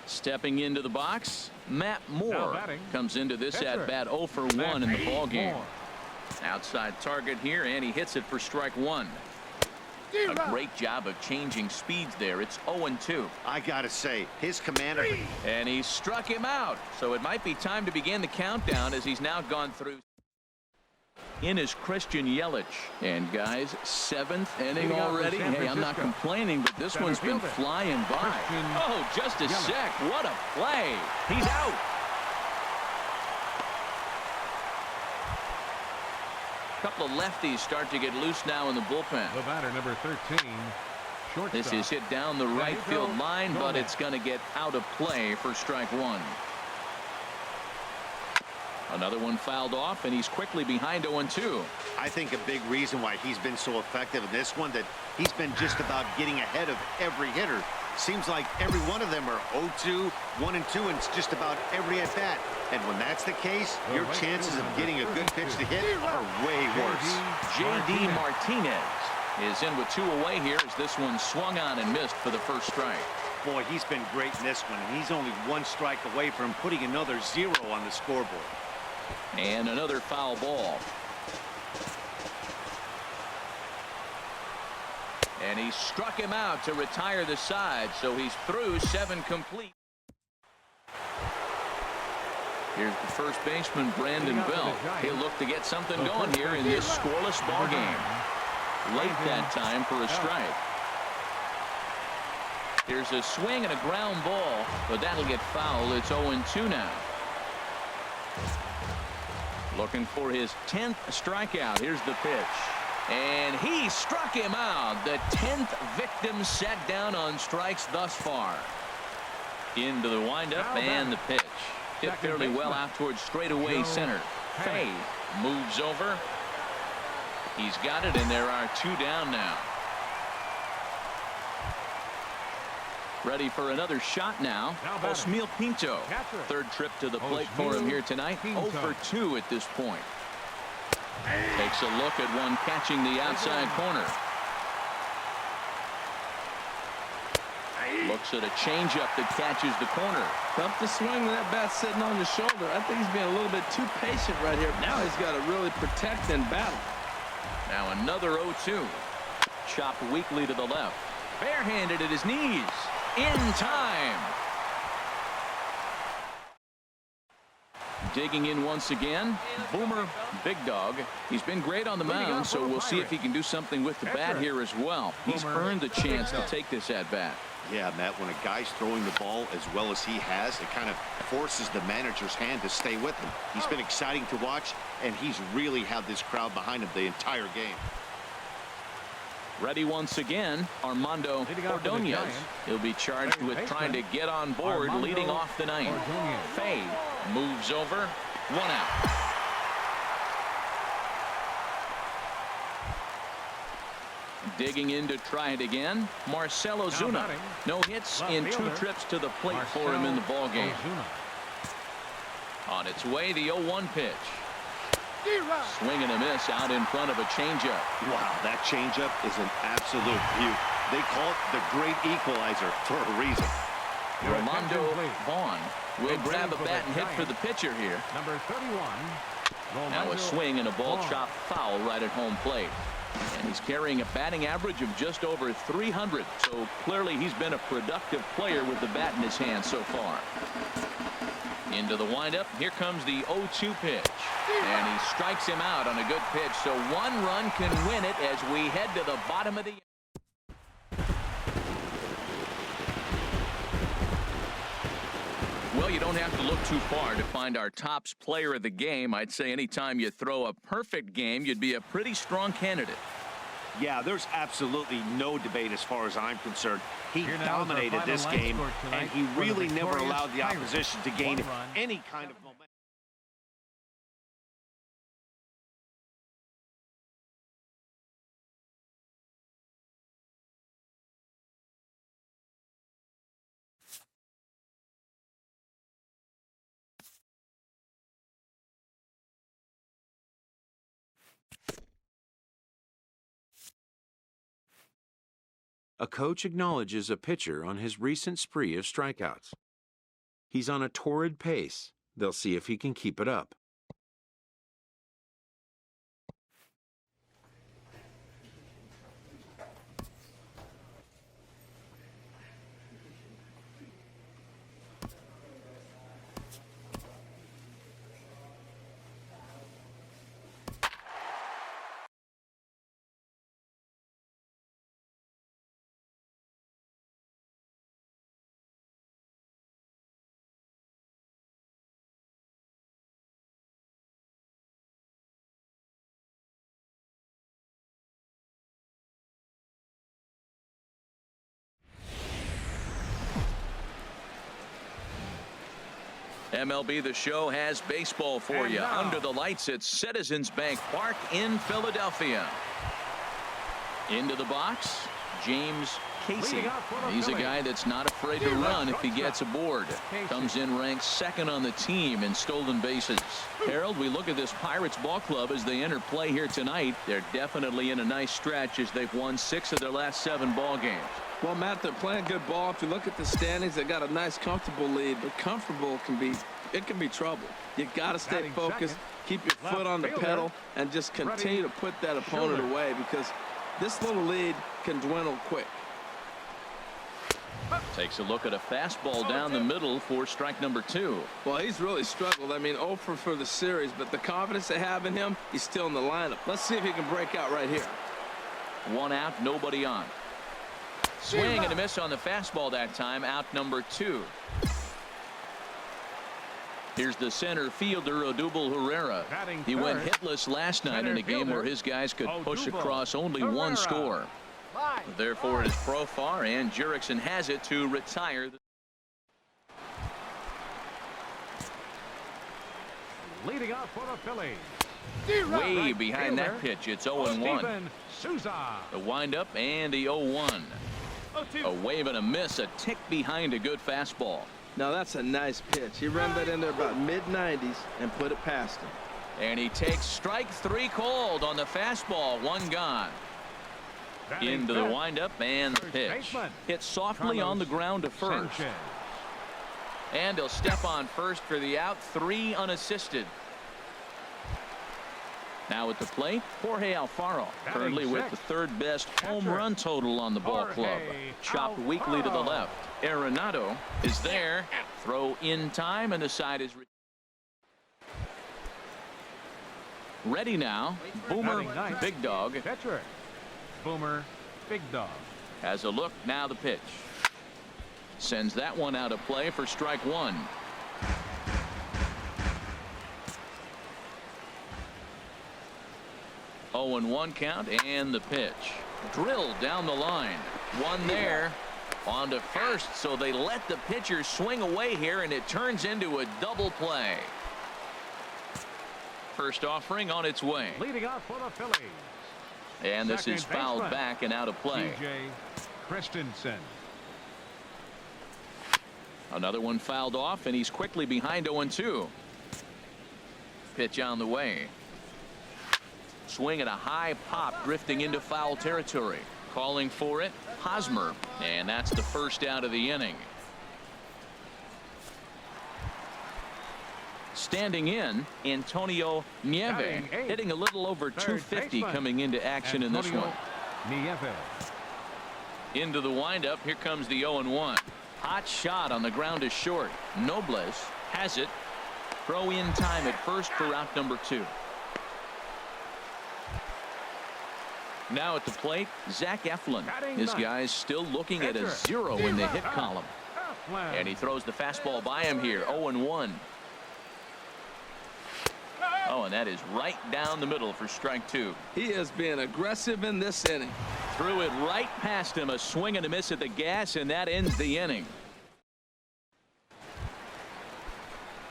Stepping into the box, Matt Moore comes into this at-bat 0 for 1 in the ballgame. Outside target here, and he hits it for strike one. A great job of changing speeds there. It's 0-2. I gotta say, his command of... And he struck him out. So it might be time to begin the countdown as he's now gone through. In is Christian Yelich. And guys, 7th inning already. Hey, I'm not complaining, but this one's been flying by. Oh, just a sec. What a play. He's out. A couple of lefties start to get loose now in the bullpen. The batter, number 13, shortstop. This is hit down the right field line, but it's going to get out of play for strike one. Another one fouled off, and he's quickly behind 0-2. I think a big reason why he's been so effective in this one, that he's been just about getting ahead of every hitter. Seems like every one of them are 0-2, 1-2, and it's just about every at-bat. And when that's the case, your chances of getting a good pitch to hit are way worse. J.D. Martinez is in with 2 away here as this one swung on and missed for the first strike. Boy, he's been great in this one, and he's only 1 strike away from putting another 0 on the scoreboard. And another foul ball. And he struck him out to retire the side, so he's through 7 complete. Here's the first baseman, Brandon Bell. He'll look to get something going here in this scoreless ball game. Late that time for a strike. Here's a swing and a ground ball, but that'll get fouled. It's 0-2 now. Looking for his 10th strikeout. Here's the pitch. And he struck him out. The 10th victim set down on strikes thus far. Into the windup and the pitch. Hit fairly well out towards straightaway center. Fay moves over. He's got it, and there are 2 down now. Ready for another shot now. Osmeal Pinto. 3rd trip to the plate for him here tonight. 0 for 2 at this point. Takes a look at one catching the outside corner. Looks at a changeup that catches the corner. Tough to swing with that bat sitting on the shoulder. I think he's being a little bit too patient right here. Now he's got to really protect and battle. Now another 0-2. Chopped weakly to the left. Barehanded at his knees. In time. Digging in once again, Boomer Big Dog. He's been great on the mound, so we'll see if he can do something with the bat here as well. He's earned the chance to take this at bat. Yeah, Matt, when a guy's throwing the ball as well as he has, it kind of forces the manager's hand to stay with him. He's been exciting to watch, and he's really had this crowd behind him the entire game. Ready once again, Armando Ordonez. He'll be charged with trying to get on board, leading off the 9th. Fay moves over. 1 out. Digging in to try it again, Marcell Ozuna. No hits in 2 trips to the plate for him in the ballgame. On its way, the 0-1 pitch. Swing and a miss out in front of a changeup. Wow, that changeup is an absolute beaut. They call it the great equalizer for a reason. Armando Vaughn will grab a bat and hit for the pitcher here. Number 31. Now a swing and a ball chopped foul right at home plate. And he's carrying a batting average of just over 300. So clearly he's been a productive player with the bat in his hand so far. Into the windup. Here comes the 0-2 pitch. And he strikes him out on a good pitch. So 1 run can win it as we head to the bottom of the... Well, you don't have to look too far to find our tops player of the game. I'd say anytime you throw a perfect game, you'd be a pretty strong candidate. Yeah, there's absolutely no debate as far as I'm concerned. He dominated this game, and he really never allowed the opposition to gain any kind of momentum. A coach acknowledges a pitcher on his recent spree of strikeouts. He's on a torrid pace. They'll see if he can keep it up. MLB The Show has baseball for you. Under the lights at Citizens Bank Park in Philadelphia. Into the box, James Casey. He's a guy that's not afraid to run if he gets aboard. Comes in ranked second on the team in stolen bases. Harold, we look at this Pirates ball club as they enter play here tonight. They're definitely in a nice stretch as they've won 6 of their last 7 ball games. Well, Matt, they're playing good ball. If you look at the standings, they got a nice, comfortable lead, but comfortable can be trouble. You got to stay focused, keep your foot on the pedal, and just continue to put that opponent away, because this little lead can dwindle quick. Takes a look at a fastball down the middle for strike number 2. Well, he's really struggled. I mean, 0 for the series, but the confidence they have in him, he's still in the lineup. Let's see if he can break out right here. 1 out, nobody on. Swing and a miss on the fastball that time. Out number 2. Here's the center fielder, Odubel Herrera. He went hitless last night in a game where his guys could push across only 1 score. Therefore, it is Profar, and Jurickson has it to retire. Leading off for the Phillies. Way behind that pitch. It's 0-1. The windup and the 0-1. A wave and a miss, a tick behind a good fastball. Now that's a nice pitch. He ran that in there about mid-90s and put it past him. And he takes strike 3 called on the fastball. 1 gone. Into the windup and the pitch. Hit softly on the ground to first. And he'll step on first for the out. 3 unassisted. Now at the plate, Jorge Alfaro, currently with the 3rd best home run total on the ball club. Chopped weakly to the left. Arenado is there. Throw in time, and the side is ready now. Boomer Big Dog. Boomer Big Dog Has a look. Now the pitch. Sends that one out of play for strike 1. Oh, and 1 count, and the pitch. Drilled down the line. 1 there. On to first, so they let the pitcher swing away here, and it turns into a double play. First offering on its way. Leading off for the Phillies. And this is fouled back and out of play. Christensen. Another one fouled off, and he's quickly behind 0-2. Pitch on the way. Swing at a high pop, drifting into foul territory. Calling for it, Hosmer, and that's the first out of the inning. Standing in, Antonio Nieve, hitting a little over 250 coming into action in this one. Into the windup, here comes the 0-1. Hot shot on the ground is short. Nobles has it. Throw in time at first for out number 2. Now at the plate, Zach Eflin. His guy's still looking at a 0 in the hit column. And he throws the fastball by him here. 0-1. Oh, and that is right down the middle for strike 2. He is being aggressive in this inning. Threw it right past him. A swing and a miss at the gas, and that ends the inning.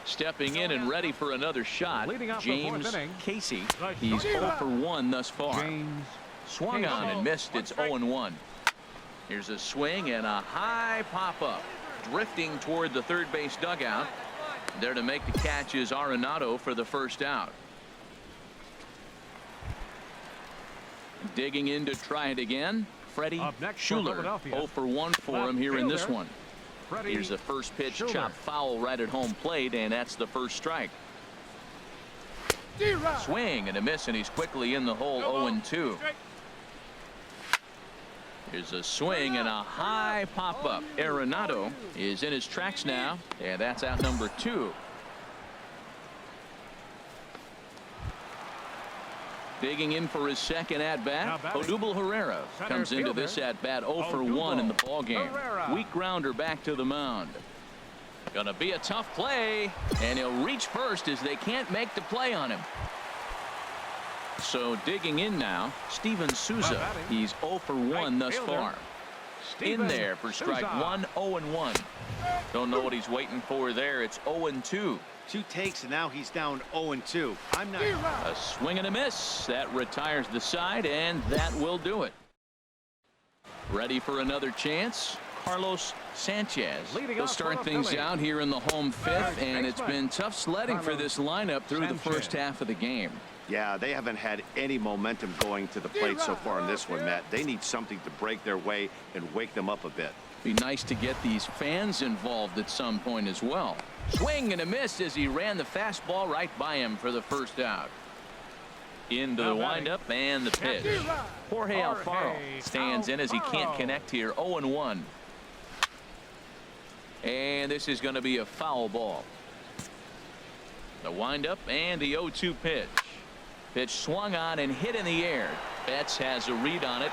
Stepping in and ready for another shot, James Casey. He's 0 for 1 thus far. Swung on and missed. It's 0-1. Here's a swing and a high pop-up. Drifting toward the 3rd base dugout. There to make the catch is Arenado for the first out. Digging in to try it again. Freddie Schuler. 0 for 1 for him here in this one. Ready. Here's the first pitch, Shooter. chopped foul right at home plate, and that's the first strike. Swing and a miss, and he's quickly in the hole. 0-2. Here's a swing and a high pop-up. Arenado is in his tracks now, and that's out number 2. Digging in for his second at-bat, Odubel Herrera comes into this at-bat 0 for 1 in the ballgame. Weak grounder back to the mound. Gonna be a tough play, and he'll reach first as they can't make the play on him. So digging in now, Steven Souza. He's 0 for 1 thus far. In there for strike 1, 0-1. Don't know what he's waiting for there. It's 0-2. 2 takes, and now he's down 0-2. I'm not. A swing and a miss. That retires the side, and that will do it. Ready for another chance. Carlos Sanchez. He'll start things out here in the home 5th, and it's been tough sledding for this lineup through the first half of the game. Yeah, they haven't had any momentum going to the plate so far in this one, Matt. They need something to break their way and wake them up a bit. Be nice to get these fans involved at some point as well. Swing and a miss as he ran the fastball right by him for the first out. Into the windup and the pitch. Jorge Alfaro stands in as he can't connect here. 0-1. And this is going to be a foul ball. The windup and the 0-2 pitch. Pitch swung on and hit in the air. Betts has a read on it.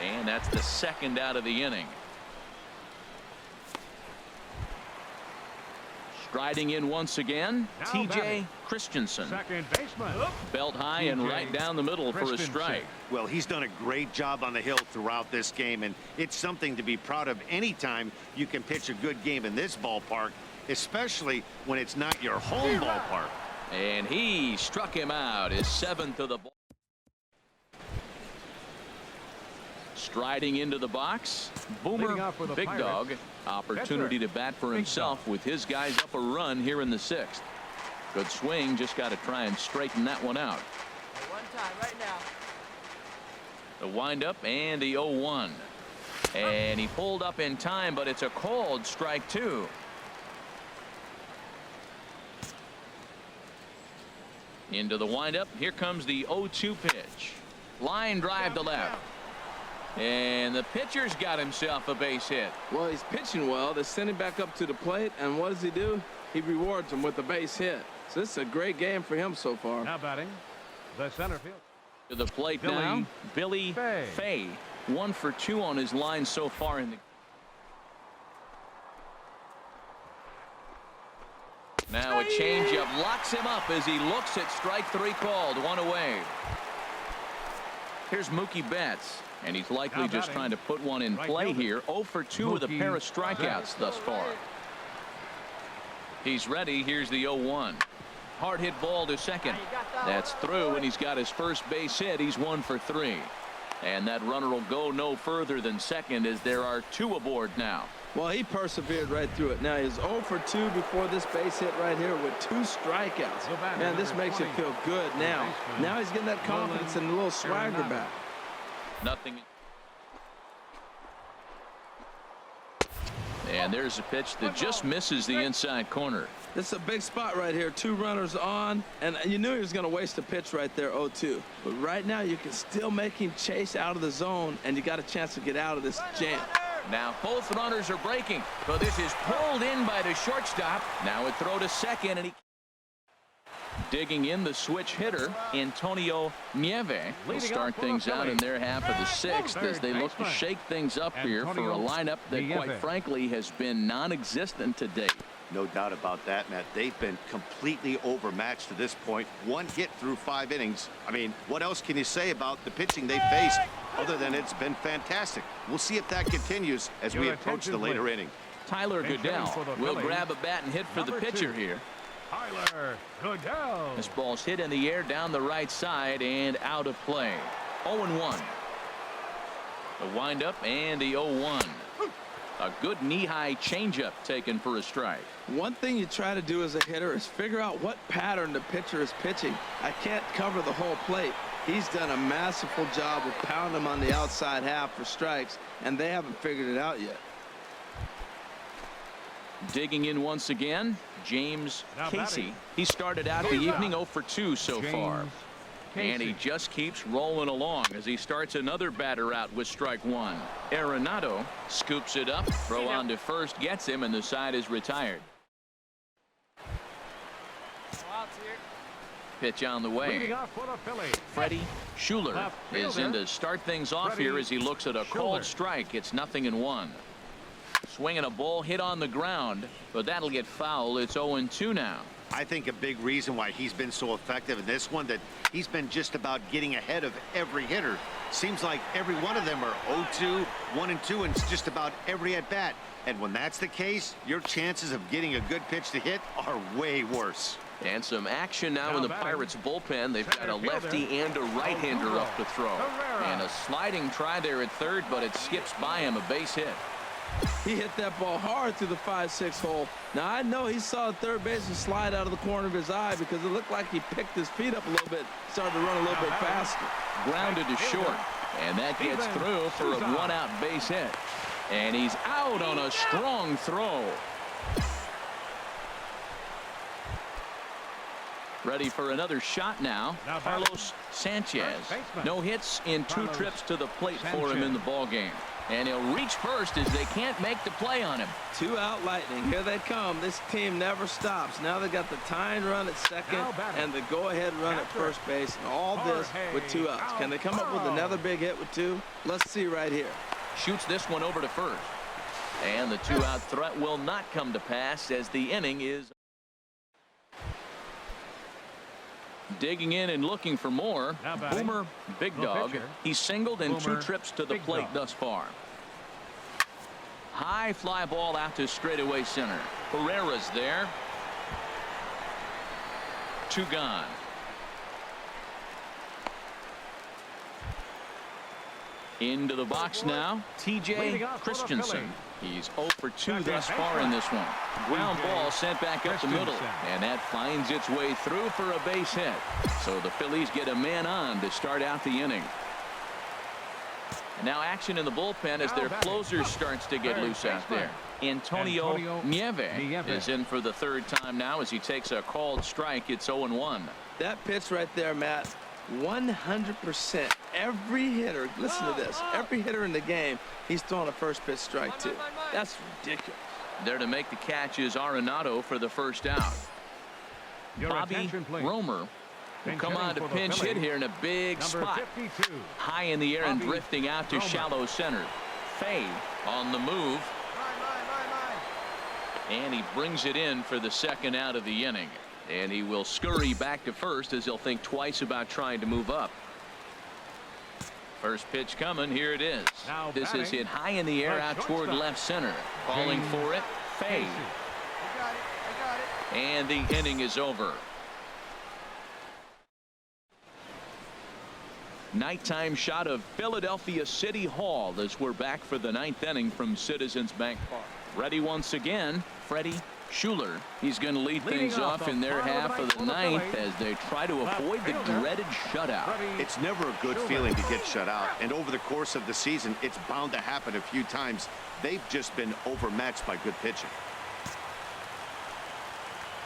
And that's the second out of the inning. Striding in once again, T.J. Christensen. Second baseman. Belt high and right down the middle for a strike. Well, he's done a great job on the hill throughout this game, and it's something to be proud of anytime you can pitch a good game in this ballpark, especially when it's not your home ballpark. And he struck him out, his 7th of the ball. Striding into the box, Boomer Big Dog. Opportunity to bat for himself with his guys up a run here in the 6th. Good swing, just got to try and straighten that one out. One time right now. The windup and the 0-1. And he pulled up in time, but it's a called strike 2. Into the windup. Here comes the 0-2 pitch. Line drive to left. And the pitcher's got himself a base hit. Well, he's pitching well. They send him back up to the plate, and what does he do? He rewards him with a base hit. So this is a great game for him so far. Now batting, the center field. To the plate now, Billy Fay. 1 for 2 on his line so far in the. Now a changeup locks him up as he looks at strike 3 called. 1 away. Here's Mookie Betts, and he's likely just trying to put one in play here. 0 for 2 with a pair of strikeouts thus far. He's ready. Here's the 0-1. Hard hit ball to second. That's through, and he's got his first base hit. He's 1 for 3. And that runner will go no further than second as there are 2 aboard now. Well, he persevered right through it. Now he's 0 for 2 before this base hit right here with 2 strikeouts. Man, this makes you feel good now. Now he's getting that confidence and a little swagger back. Nothing. And there's a pitch that just misses the inside corner. This is a big spot right here. 2 runners on, and you knew he was going to waste a pitch right there, 0-2. But right now you can still make him chase out of the zone, and you got a chance to get out of this jam. Now both runners are breaking, but this is pulled in by the shortstop. Now a throw to second, and he digging in the switch hitter Antonio Nieve will start things out in their half of the 6th as they look to shake things up here for a lineup that quite frankly has been non-existent to date. No doubt about that, Matt. They've been completely overmatched to this point. 1 hit through 5 innings. I mean, what else can you say about the pitching they faced other than it's been fantastic? We'll see if that continues as we approach the later inning. Tyler Goodell will grab a bat and hit for the pitcher here. Tyler Goodell. This ball's hit in the air down the right side and out of play. 0-1. The windup and the 0-1. A good knee-high changeup taken for a strike. One thing you try to do as a hitter is figure out what pattern the pitcher is pitching. I can't cover the whole plate. He's done a masterful job of pounding him on the outside half for strikes, and they haven't figured it out yet. Digging in once again, James Now Casey. batting. He started out the evening 0 for 2 so far. And he just keeps rolling along as he starts another batter out with strike one. Arenado scoops it up, throw on to first, gets him, and the side is retired. Pitch on the way. Leading off for the Phillies. Freddie Schuler Left is fielder, in to start things off Freddie here as he looks at a called Schuler. strike. It's 0-1. Swinging a ball hit on the ground, but that'll get foul. It's 0-2 now. I think a big reason why he's been so effective in this one, that he's been just about getting ahead of every hitter. Seems like every one of them are 0-2, 1-2, and it's just about every at bat. And when that's the case, your chances of getting a good pitch to hit are way worse. And some action now in the batting. Pirates bullpen. They've got a Center fielder, lefty and a right-hander up to throw. Herrera. And a sliding try there at third, but it skips by him, a base hit. He hit that ball hard through the 5-6 hole. Now, I know he saw the third baseman slide out of the corner of his eye because it looked like he picked his feet up a little bit, started to run a little bit faster. Grounded to short, and that gets through for a one-out base hit. And he's out on a strong throw. Ready for another shot now. Now Carlos Sanchez. First baseman. No hits in 2 Carlos trips to the plate for him Sanchez. in the ball game. And he'll reach first as they can't make the play on him. 2 out Lightning. Here they come. This team never stops. Now they got the tying run at second Now batting. and the go-ahead run at Catcher. first base. And all this with 2 outs. Can they come up with another big hit with 2? Let's see right here. Shoots this one over to first. And the 2-out threat will not come to pass as the inning is. Digging in and looking for more. Now batting. Boomer Big The Dog. pitcher. He's singled in 2 Boomer trips to the Big plate Dog. thus far. High fly ball out to straightaway center. Herrera's there. 2 gone. Into the box now, TJ Leading off for the Christensen. Phillies. He's 0 for 2 Second thus far in this one. Ground TJ ball sent back up the middle, Christensen. and that finds its way through for a base hit. So the Phillies get a man on to start out the inning. And now action in the bullpen as Now their batting. closer starts to get Third loose out baseman. there. Antonio Nieve Nieve. is in for the 3rd time now as he takes a called strike. It's 0-1. That pitch right there, Matt, 100%. Every hitter, listen to this, every hitter in the game, he's throwing a first pitch strike to. That's ridiculous. There to make the catch is Arenado for the first out. Your Bobby attention, please. Romer will Pinch come hitting on to for the pinch hit Phillies. here in a big Number spot. 52. High in the air and Bobby drifting out to Romer. shallow center. Fay on the move. And he brings it in for the 2nd out of the inning. And he will scurry back to first as he'll think twice about trying to move up. First pitch coming. Here it is. Now This is batting, hit high in the air the out toward shortstop, left center. Calling James for it. Fay. Casey. And the inning is over. Nighttime shot of Philadelphia City Hall as we're back for the 9th inning from Citizens Bank Park. Ready once again, Freddie Schuler. He's going to lead Leading things off off the in their bottom of half the of the ninth 9th for the as they try to Left avoid the fielder, dreaded shutout. Freddie It's never a good Schuler. feeling to get shut out, and over the course of the season, it's bound to happen a few times. They've just been overmatched by good pitching.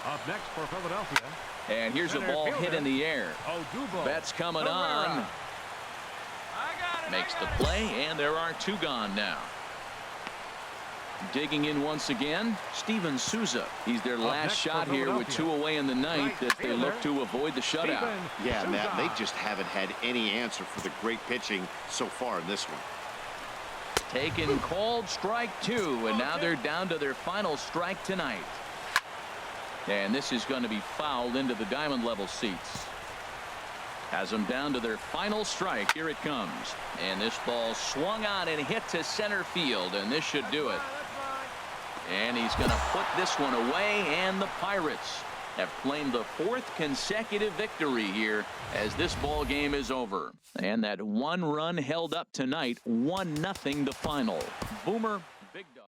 Up next for Philadelphia. And here's a Center ball hit fielder, in the air. Odubel. Betts coming Herrera. on. Makes the play, and there are 2 gone now. Digging in once again, Steven Souza. He's their last next for shot here with Philadelphia. 2 away in the 9th Right as they look fielder, to avoid the shutout. Steven Yeah, Souza. Matt, they just haven't had any answer for the great pitching so far in this one. Taken called strike 2, and now they're down to their final strike tonight. And this is going to be fouled into the diamond level seats. Has them down to their final strike. Here it comes. And this ball swung on and hit to center field, and this should do it. And he's going to put this one away, and the Pirates have claimed the 4th consecutive victory here as this ball game is over. And that 1 run held up tonight, 1-0 the final. Boomer Big Dog.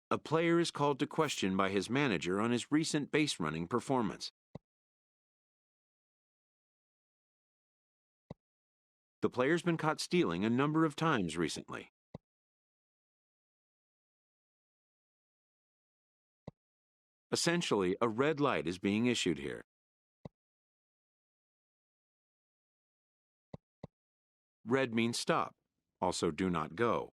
A player is called to question by his manager on his recent base running performance. The player's been caught stealing a number of times recently. Essentially, a red light is being issued here. Red means stop, also do not go.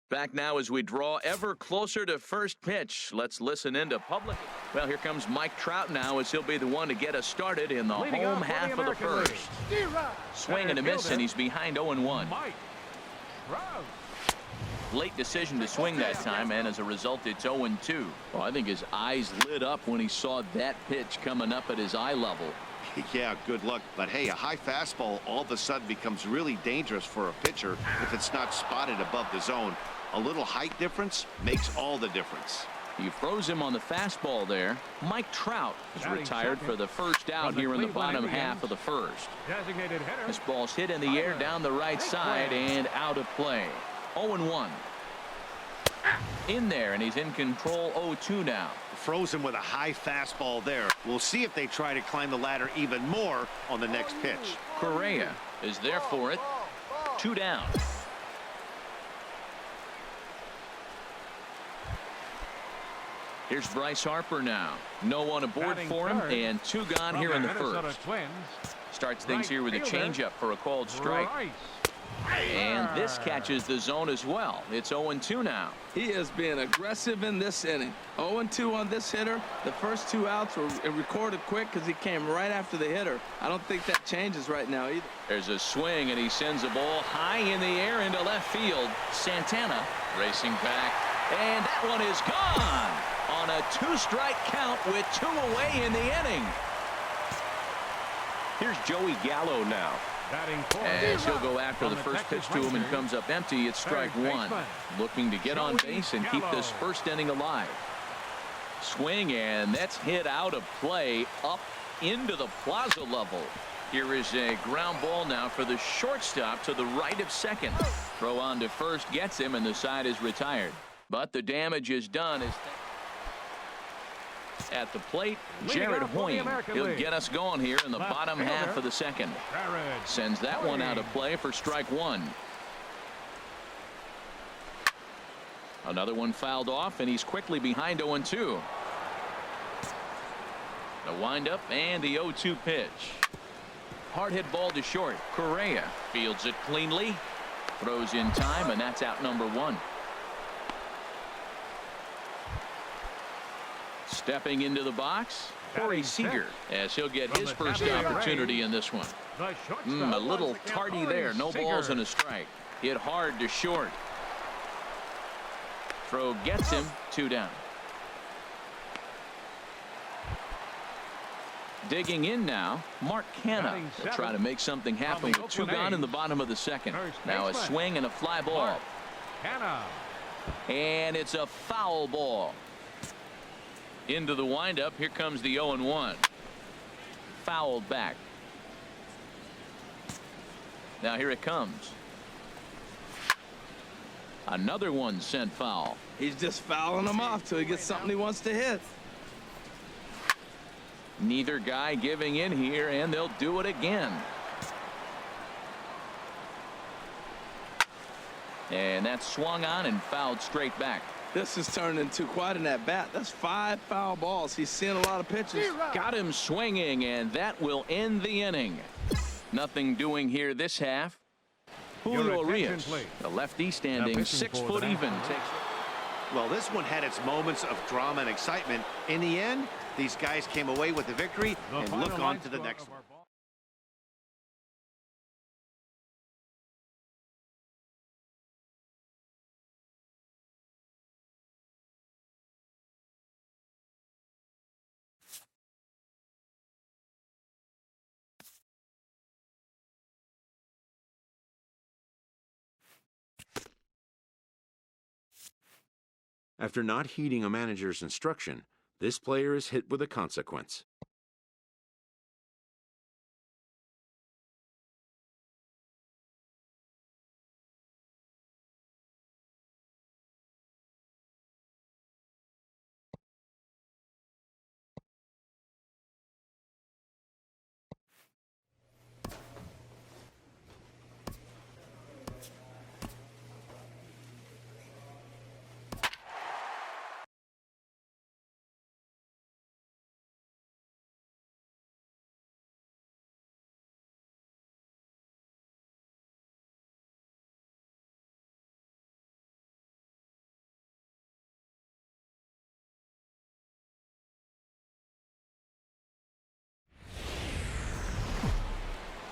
Back now as we draw ever closer to first pitch. Let's listen into public. Well, here comes Mike Trout now as he'll be the one to get us started in the home half of the first. Swing and a miss, and he's behind 0-1. Mike Trout. Late decision to swing that time, and as a result, it's 0-2. Well, I think his eyes lit up when he saw that pitch coming up at his eye level. Yeah, good luck. But hey, a high fastball all of a sudden becomes really dangerous for a pitcher if it's not spotted above the zone. A little height difference makes all the difference. He froze him on the fastball there. Mike Trout is retired for the first out here in the bottom half of the first. Designated hitter. This ball's hit in the air down the right side and out of play. 0-1. In there, and he's in control. 0-2 now. Frozen with a high fastball there. We'll see if they try to climb the ladder even more on the next pitch. Correa is there for it. 2 down. Here's Bryce Harper now. No one aboard for him, and 2 gone here in the first. Starts things here with a changeup for a called strike. And this catches the zone as well. It's 0-2 now. He is being aggressive in this inning. 0-2 on this hitter. The first 2 outs were recorded quick because he came right after the hitter. I don't think that changes right now either. There's a swing, and he sends a ball high in the air into left field. Santana racing back, and that one is gone on a 2-strike count with 2 away in the inning. Here's Joey Gallo now. As he'll go after the first pitch to him and comes up empty. It's strike 1. Looking to get on base and keep this first inning alive. Swing, and that's hit out of play up into the plaza level. Here is a ground ball now for the shortstop to the right of second. Throw on to first gets him, and the side is retired. But the damage is done. At the plate, Jared Hoying. He'll get us going here in the bottom half of the second. Sends that one out of play for strike 1. Another one fouled off, and he's quickly behind 0-2. The windup and the 0-2 pitch. Hard hit ball to short. Correa fields it cleanly. Throws in time, and that's out number 1. Stepping into the box, Corey Seager, as he'll get his first opportunity in this one. A little tardy there. No balls and a strike. Hit hard to short. Throw gets him. 2 down. Digging in now, Mark Canha. They'll try to make something happen with 2 gone in the bottom of the second. Now a swing and a fly ball. And it's a foul ball. Into the windup. Here comes the 0-1. Fouled back. Now here it comes. Another one sent foul. He's just fouling them off till he gets something he wants to hit. Neither guy giving in here, and they'll do it again. And that's swung on and fouled straight back. This has turned into quite an at-bat. That's 5 foul balls. He's seeing a lot of pitches. Got him swinging, and that will end the inning. Nothing doing here this half. Julio Urias, the lefty, standing 6 foot even. Well, this one had its moments of drama and excitement. In the end, these guys came away with the victory and look on to the next one. After not heeding a manager's instruction, this player is hit with a consequence.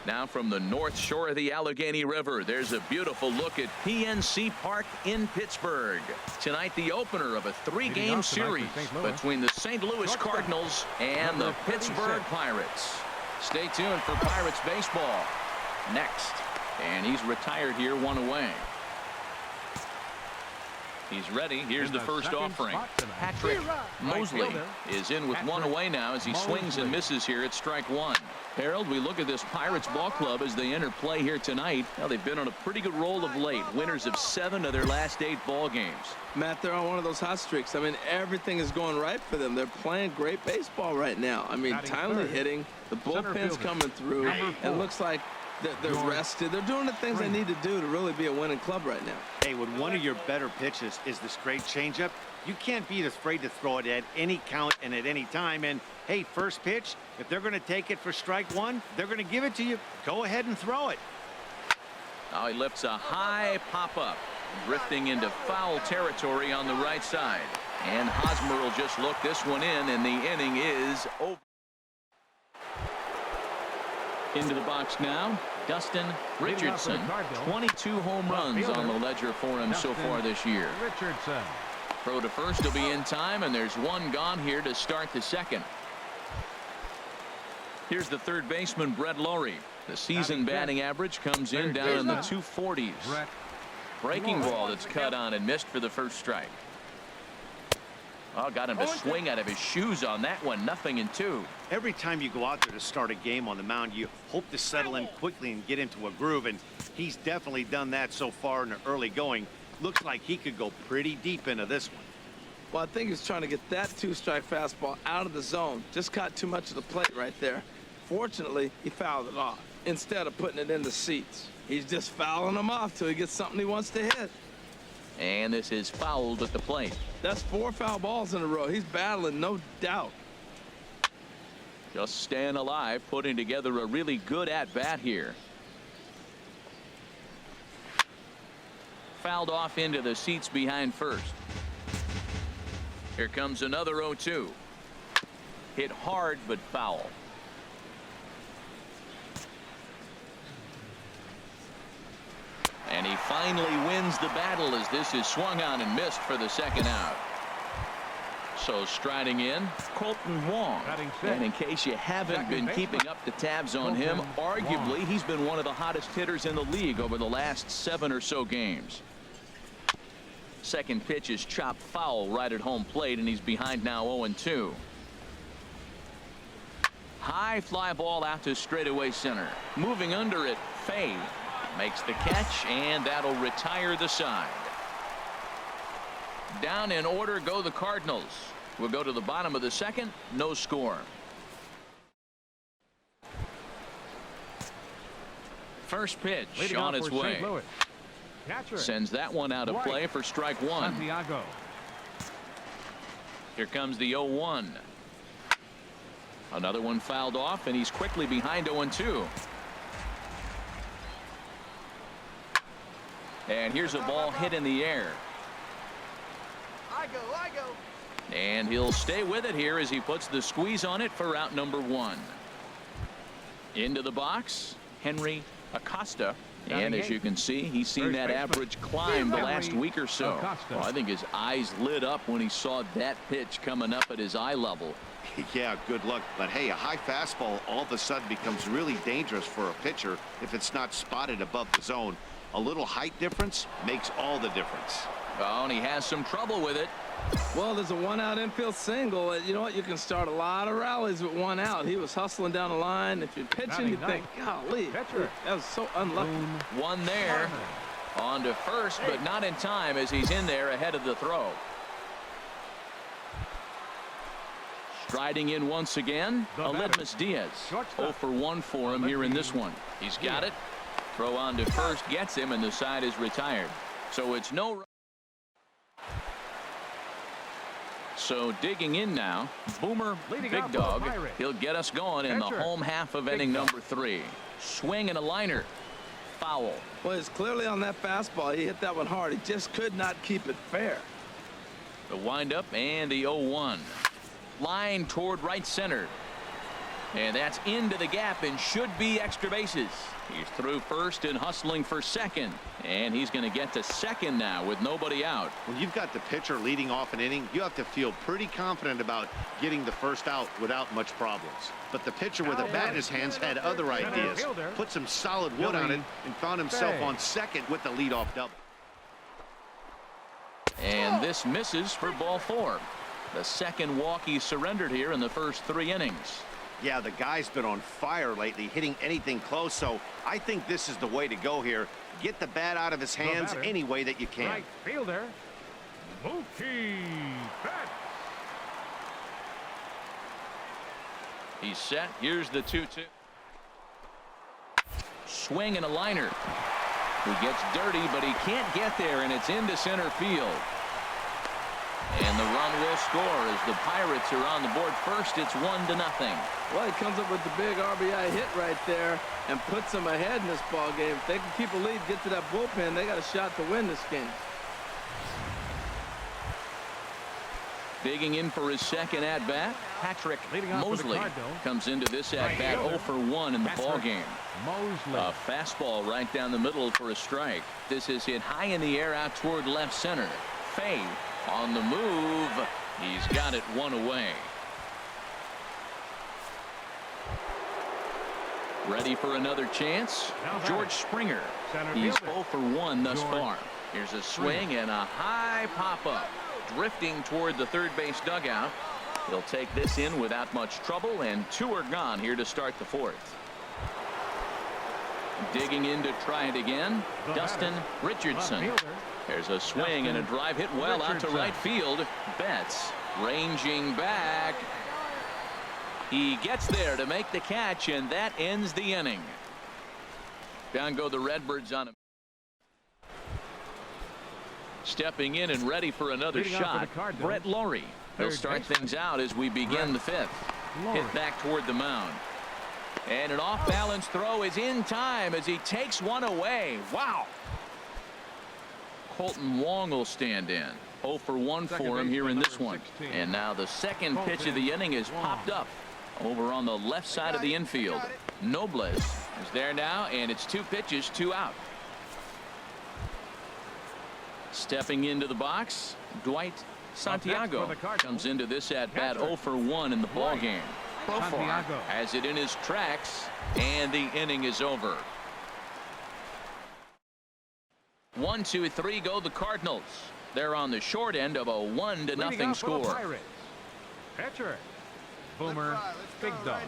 Now from the north shore of the Allegheny River, there's a beautiful look at PNC Park in Pittsburgh. Tonight, the opener of a 3-game series between the St. Louis Cardinals and the Pittsburgh Pirates. Stay tuned for Pirates baseball next. And he's retired here, 1 away. He's ready. Here's the first offering. Patrick Mosley is in with 1 away now as he swings and misses here at strike 1. Harold, we look at this Pirates ball club as they enter play here tonight. Now, they've been on a pretty good roll of late. Winners of 7 of their last 8 ball games. Matt, they're on one of those hot streaks. I mean, everything is going right for them. They're playing great baseball right now. I mean, timely hitting. The bullpen's coming through. It looks like they're rested. They're doing the things they need to do to really be a winning club right now. Hey, when one of your better pitches is the straight changeup, you can't be afraid to throw it at any count and at any time. And, hey, first pitch, if they're going to take it for strike 1, they're going to give it to you. Go ahead and throw it. Now he lifts a high pop-up, drifting into foul territory on the right side. And Hosmer will just look this one in, and the inning is over. Into the box now, Dustin Richardson. 22 home runs on the ledger for him so far this year. Richardson. Throw to first will be in time, and there's 1 gone here to start the second. Here's the third baseman, Brett Lowry. The season batting average comes in down in the 240s. Breaking ball that's cut on and missed for the first strike. Oh, got him to swing out of his shoes on that one. 0-2. Every time you go out there to start a game on the mound, you hope to settle in quickly and get into a groove, and he's definitely done that so far in the early going. Looks like he could go pretty deep into this one. Well, I think he's trying to get that 2-strike fastball out of the zone. Just caught too much of the plate right there. Fortunately, he fouled it off instead of putting it in the seats. He's just fouling them off till he gets something he wants to hit. And this is fouled at the plate. That's 4 foul balls in a row. He's battling, no doubt. Just staying alive, putting together a really good at-bat here. Fouled off into the seats behind first. Here comes another 0-2. Hit hard but foul. And he finally wins the battle as this is swung on and missed for the second out. So striding in, Colton Wong. And in case you haven't been keeping up the tabs on him, arguably he's been one of the hottest hitters in the league over the last 7 or so games. Second pitch is chopped foul right at home plate, and he's behind now 0-2. High fly ball out to straightaway center. Moving under it, Fay makes the catch, and that'll retire the side. Down in order go the Cardinals. We'll go to the bottom of the second. No score. First pitch on its way. Sends that one out of play for strike 1. Santiago. Here comes the 0-1. Another one fouled off, and he's quickly behind 0-2. And here's a ball hit in the air. I go. And he'll stay with it here as he puts the squeeze on it for out number 1. Into the box, Henry Acosta. And as you can see, he's seen that average climb the last week or so. Well, I think his eyes lit up when he saw that pitch coming up at his eye level. Yeah, good luck. But hey, a high fastball all of a sudden becomes really dangerous for a pitcher if it's not spotted above the zone. A little height difference makes all the difference. Oh, and he has some trouble with it. Well, there's a 1-out infield single. You know what? You can start a lot of rallies with 1 out. He was hustling down the line. If you're pitching, you think, golly, that was so unlucky. One there. On to first, but not in time as he's in there ahead of the throw. Striding in once again, Aledmus Diaz. 0 for 1 for him here in this one. He's got it. Throw on to first gets him, and the side is retired. So it's no. So digging in now, Boomer Big Dog. He'll get us going in the home half of inning number 3. Swing and a liner. Foul. Well, it's clearly on that fastball. He hit that one hard. He just could not keep it fair. The windup and the 0-1. Line toward right center. And that's into the gap and should be extra bases. He's through first and hustling for second. And he's going to get to second now with nobody out. When you've got the pitcher leading off an inning, you have to feel pretty confident about getting the first out without much problems. But the pitcher with a bat in his hands had other ideas. Put some solid wood on it and found himself on second with the leadoff double. And this misses for ball 4. The second walk he surrendered here in the first 3 innings. Yeah, the guy's been on fire lately, hitting anything close, so I think this is the way to go here. Get the bat out of his hands any way that you can. Right fielder, Mookie Betts. He's set. Here's the 2-2. Swing and a liner. He gets dirty, but he can't get there, and it's into center field. And the run will score as the Pirates are on the board first. It's 1-0. Well, he comes up with the big RBI hit right there and puts them ahead in this ball game. If they can keep a lead, get to that bullpen, they got a shot to win this game. Digging in for his second at-bat, Patrick Mosley comes into this at-bat 0 for 1 in the ball game. A fastball right down the middle for a strike. This is hit high in the air out toward left center. Fay on the move. He's got it 1 away. Ready for another chance. George Springer. He's 0 for 1 thus far. Here's a swing and a high pop-up. Drifting toward the third base dugout. He'll take this in without much trouble, and 2 are gone here to start the 4th. Digging in to try it again, Dustin Richardson. There's a swing and a drive hit well out to right field. Betts ranging back. He gets there to make the catch, and that ends the inning. Down go the Redbirds on him. Stepping in and ready for another shot, Brett Laurie. He'll start things out as we begin the 5th. Hit back toward the mound. And an off-balance throw is in time as he takes one away. Wow. Colton Wong will stand in. 0 for 1 for him here in this one. And now the second pitch of the inning is popped up over on the left side of the infield. Nobles is there now, and it's 2 pitches, 2 out. Stepping into the box, Dwight Santiago comes into this at-bat 0 for 1 in the ball game. Profar has it in his tracks, and the inning is over. 1, 2, 3 go the Cardinals. They're on the short end of a 1-0 score. Pitcher, Boomer Big Dog.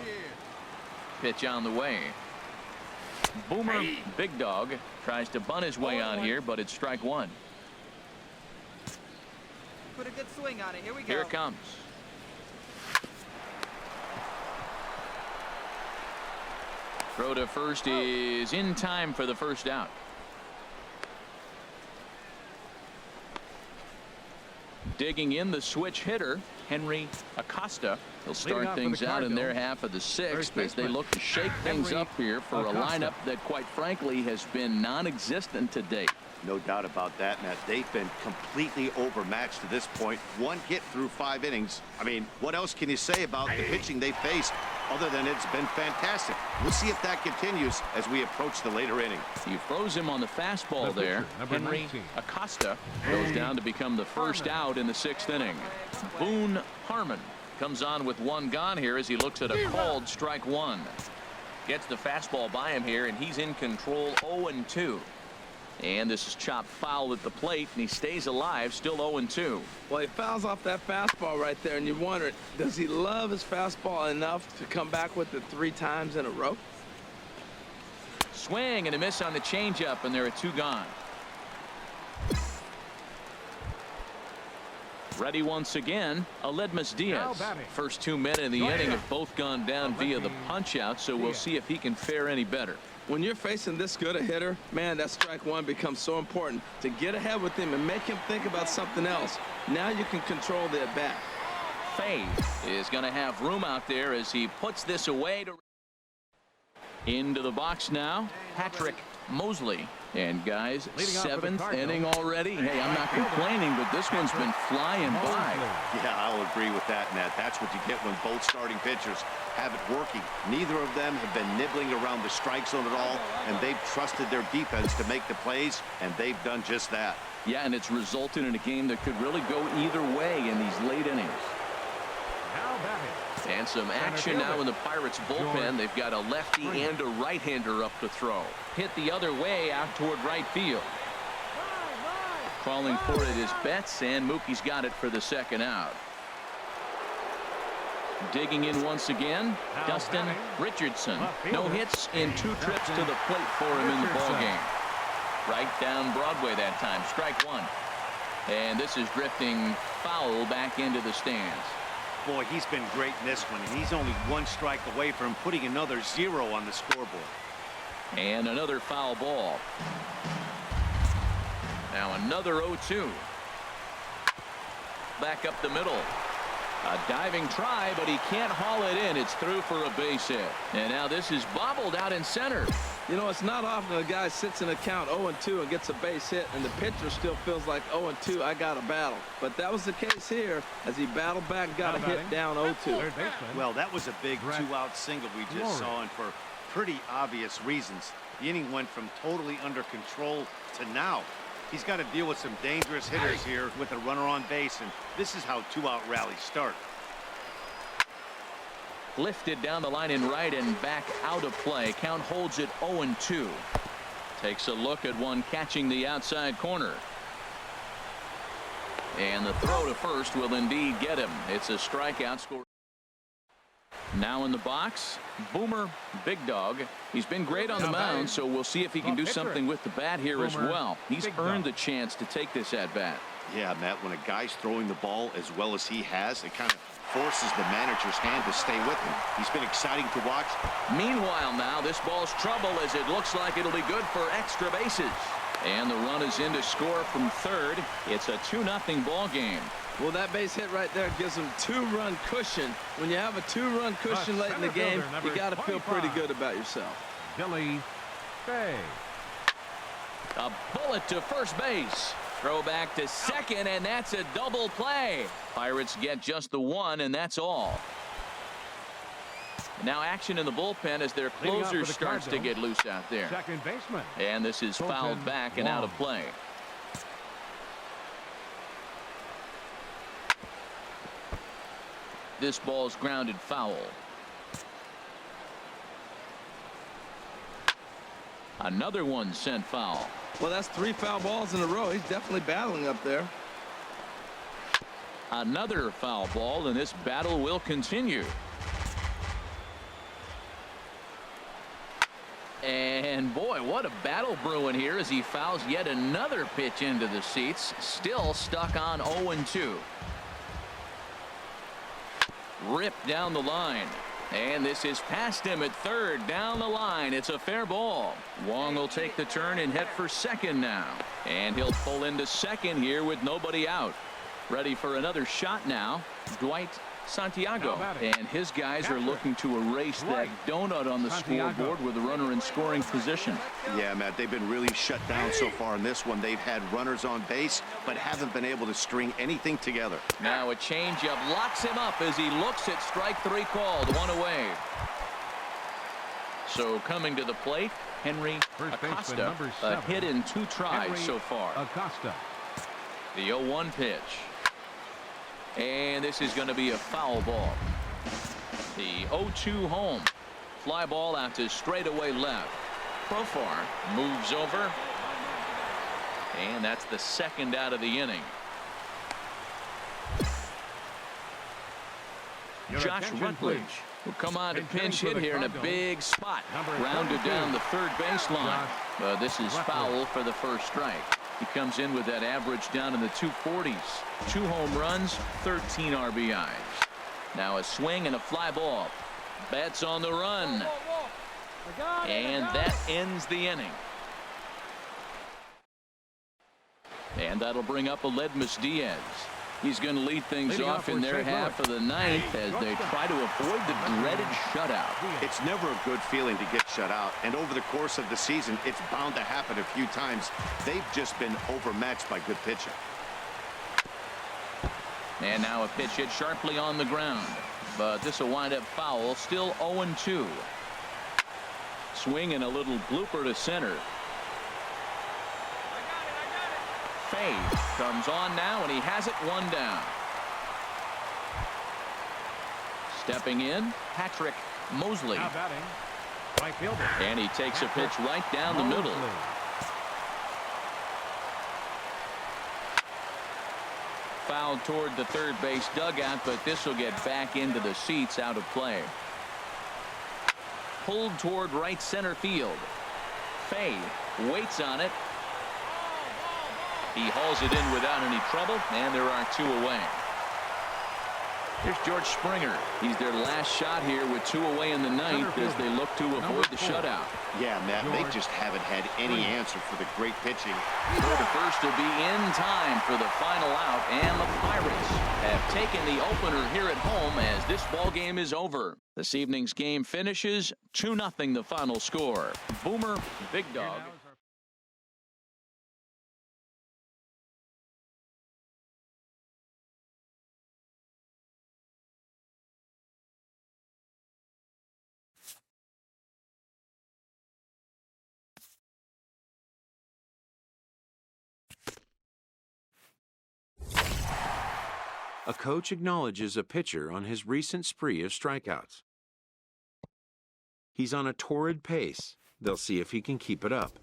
Pitch on the way. Boomer Big Dog tries to bunt his way on here, but it's strike 1. Put a good swing on it. Here we go. Here it comes. Throw to first is in time for the first out. Digging in the switch hitter, Henry Acosta. He'll start Leading off things for the out in their Cardinals, half of the sixth third as they baseman, look to shake things Henry up here for a Acosta. lineup that, quite frankly, has been non-existent to date. No doubt about that, Matt. They've been completely overmatched to this point. One hit through 5 innings. I mean, what else can you say about the pitching they faced other than it's been fantastic? We'll see if that continues as we approach the later inning. You froze him on the fastball The there. pitcher, number Henry 19. Acosta goes down to become the first out in the 6th inning. Boone Harmon comes on with 1 gone here as he looks at a called strike 1. Gets the fastball by him here, and he's in control 0-2. And this is chopped foul at the plate, and he stays alive, still 0-2. Well, he fouls off that fastball right there, and you wonder, does he love his fastball enough to come back with it 3 times in a row? Swing and a miss on the changeup, and there are 2 gone. Ready once again, Aledmus Diaz. First 2 men in the inning have both gone down via the punch-out, so we'll see if he can fare any better. When you're facing this good a hitter, man, that strike 1 becomes so important to get ahead with him and make him think about something else. Now you can control the at-bat. Fay is going to have room out there as he puts this away. Into the box now, Patrick Mosley. And guys, Leading off for the 7th Cardinals, inning already. Hey, I'm not complaining, but this one's been flying by. Yeah, I'll agree with that, Matt. That's what you get when both starting pitchers have it working. Neither of them have been nibbling around the strike zone at all, and they've trusted their defense to make the plays, and they've done just that. Yeah, and it's resulted in a game that could really go either way in these late innings. Now batting. And some action now in the Pirates bullpen. They've got a lefty and a right-hander up to throw. Hit the other way out toward right field. Crawling for it is Betts, and Mookie's got it for the 2nd out. Digging in once again, Dustin Richardson. No hits in 2 trips to the plate for him in the ballgame. Right down Broadway that time, strike 1. And this is drifting foul back into the stands. Boy, he's been great in this one, and he's only 1 strike away from putting another 0 on the scoreboard. And another foul ball. Now another 0-2. Back up the middle. A diving try, but he can't haul it in. It's through for a base hit. And now this is bobbled out in center. You know, it's not often a guy sits in a count 0-2 and gets a base hit, and the pitcher still feels like 0-2, I got to battle. But that was the case here as he battled back and got a hit down 0-2. Well, that was a big 2-out single we just saw, and for pretty obvious reasons. The inning went from totally under control to now. He's got to deal with some dangerous hitters here with a runner on base, and this is how 2-out rallies start. Lifted down the line in right and back out of play. Count holds it 0-2. Takes a look at one catching the outside corner. And the throw to first will indeed get him. It's a strikeout score. Now in the box, Boomer Big Dog. He's been great on the mound, so we'll see if he can do something with the bat here as well. He's earned the chance to take this at bat. Yeah, Matt, when a guy's throwing the ball as well as he has, it kind of forces the manager's hand to stay with him. He's been exciting to watch. Meanwhile, now this ball's trouble as it looks like it'll be good for extra bases. And the run is in to score from third. It's a 2-0 ball game. Well, that base hit right there gives him 2-run cushion. When you have a 2-run cushion late in the game, you got to feel pretty good about yourself. Billy Fay. A bullet to first base. Throw back to second, and that's a double play. Pirates get just the 1, and that's all. Now action in the bullpen as their closer starts to get loose out there. Second baseman. And this is fouled back and out of play. This ball's grounded foul. Another one sent foul. Well, that's 3 foul balls in a row. He's definitely battling up there. Another foul ball, and this battle will continue. And boy, what a battle brewing here as he fouls yet another pitch into the seats. Still stuck on 0-2. Ripped down the line. And this is past him at third, down the line. It's a fair ball. Wong will take the turn and head for second now. And he'll pull into second here with nobody out. Ready for another shot now. Dwight Santiago, and his guys are looking to erase that donut on the scoreboard with a runner in scoring position. Yeah, Matt, they've been really shut down so far in this one. They've had runners on base, but haven't been able to string anything together. Now a changeup locks him up as he looks at strike 3 called, 1 away. So coming to the plate, Henry Acosta, a hit in 2 tries so far. Acosta. The 0-1 pitch. And this is going to be a foul ball. The 0-2 home. Fly ball out to straightaway left. Profar moves over. And that's the 2nd out of the inning. Josh Rutledge will come on to pinch hit here in a big spot. Rounded down the 3rd baseline. This is foul for the first strike. He comes in with that average down in the 240s. 2 home runs, 13 RBIs. Now a swing and a fly ball. Betts on the run. And that ends the inning. And that'll bring up Aledmus Diaz. He's going to lead things off in their half of the 9th as they try to avoid the dreaded shutout. It's never a good feeling to get shut out, and over the course of the season, it's bound to happen a few times. They've just been overmatched by good pitching. And now a pitch hit sharply on the ground, but this will wind up foul. Still 0-2. Swing and a little blooper to center. Fay comes on now, and he has it 1 down. Stepping in, Patrick Mosley. Now batting, right fielder. And he takes a pitch right down the middle. Fouled toward the 3rd base dugout, but this will get back into the seats, out of play. Pulled toward right center field. Fay waits on it. He hauls it in without any trouble, and there are 2 away. Here's George Springer. He's their last shot here with 2 away in the 9th as they look to avoid the shutout. Yeah, Matt, they just haven't had any answer for the great pitching. Throw to first will be in time for the final out, and the Pirates have taken the opener here at home as this ball game is over. This evening's game finishes 2-0 the final score. Boomer, Big Dog. A coach acknowledges a pitcher on his recent spree of strikeouts. He's on a torrid pace. They'll see if he can keep it up.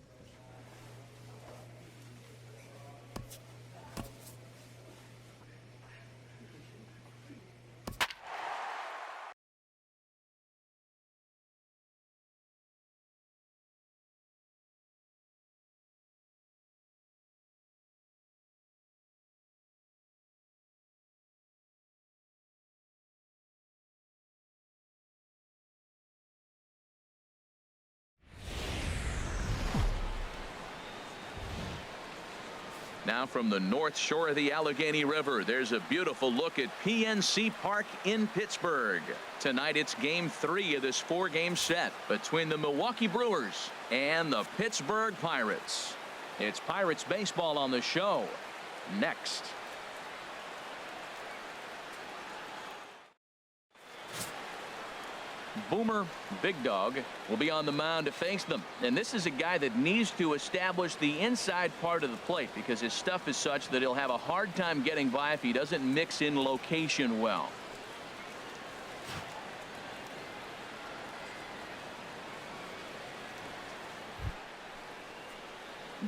Now from the north shore of the Allegheny River, there's a beautiful look at PNC Park in Pittsburgh. Tonight it's game 3 of this 4-game set between the Milwaukee Brewers and the Pittsburgh Pirates. It's Pirates baseball on the show next. Boomer Big Dog will be on the mound to face them, and this is a guy that needs to establish the inside part of the plate because his stuff is such that he'll have a hard time getting by if he doesn't mix in location well.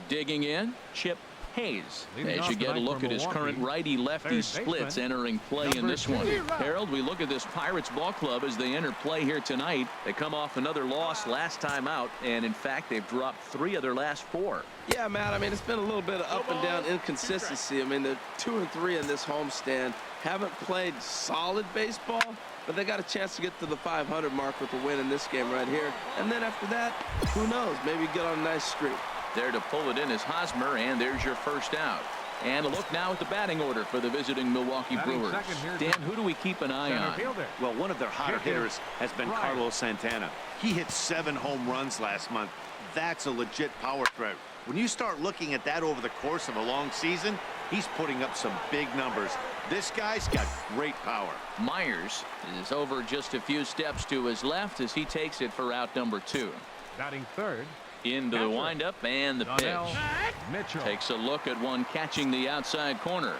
Digging in, Chip Hayes. As you get a look at his current righty-lefty splits entering play in this one. Harold, we look at this Pirates ball club as they enter play here tonight. They come off another loss last time out, and in fact they've dropped 3 of their last 4. Yeah, Matt, I mean, it's been a little bit of up and down inconsistency. I mean, the 2-3 in this homestand haven't played solid baseball, but they got a chance to get to the 500 mark with a win in this game right here. And then after that, who knows, maybe get on a nice streak. There to pull it in is Hosmer, and there's your first out. And a look now at the batting order for the visiting Milwaukee Brewers. Dan, who do we keep an eye on? Well, one of their hotter hitters has been Carlos Santana. He hit 7 home runs last month. That's a legit power threat. When you start looking at that over the course of a long season, he's putting up some big numbers. This guy's got great power. Myers is over just a few steps to his left as he takes it for out number 2. Batting third. Into the windup and the pitch. Mitchell Takes a look at one catching the outside corner.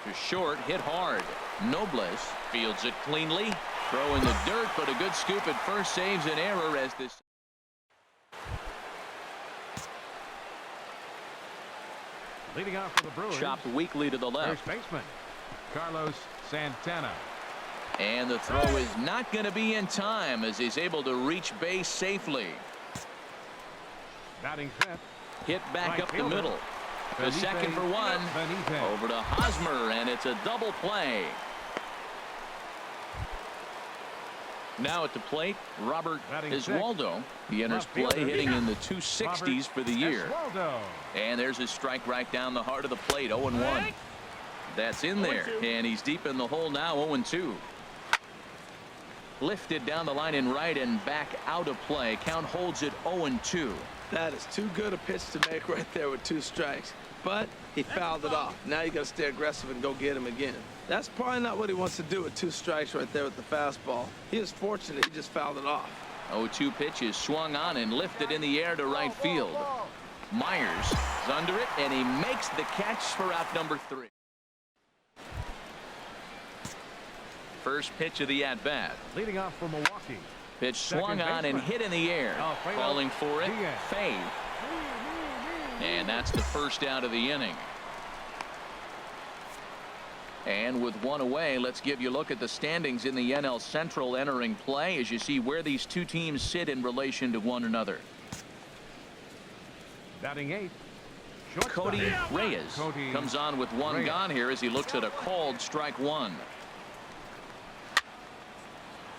To short, hit hard. Nobles fields it cleanly. Throw in the dirt, but a good scoop at first saves an error as this. leading off for the Brewers. Chopped weakly to the left. First baseman Carlos Santana. And the throw is not going to be in time as he's able to reach base safely. Batting fifth. Hit back right up fielder. the middle. The second for one. Benitez. Over to Hosmer, and it's a double play. Now at the plate, Robert Batting Oswaldo. He enters Left play fielder. hitting in the 260s for the year. Oswaldo. And there's his strike right down the heart of the plate, 0-1. That's in there, and he's deep in the hole now, 0-2. Lifted down the line in right and back out of play. Count holds it 0-2. That is too good a pitch to make right there with 2 strikes. But he fouled it off. Now you got to stay aggressive and go get him again. That's probably not what he wants to do with 2 strikes right there with the fastball. He is fortunate he just fouled it off. 0-2 pitch is swung on and lifted in the air to right field. Myers is under it, and he makes the catch for out number 3. First pitch of the at-bat. Leading off for Milwaukee. Pitch swung Second on and baseman. hit in the air. Alfredo Calling for it, Diaz. Fay. And that's the first out of the inning. And with one away, let's give you a look at the standings in the NL Central entering play as you see where these 2 teams sit in relation to one another. Batting eighth. Shortstop. Cody Reyes Cody comes on with 1 Reyes. gone here as he looks at a called strike 1.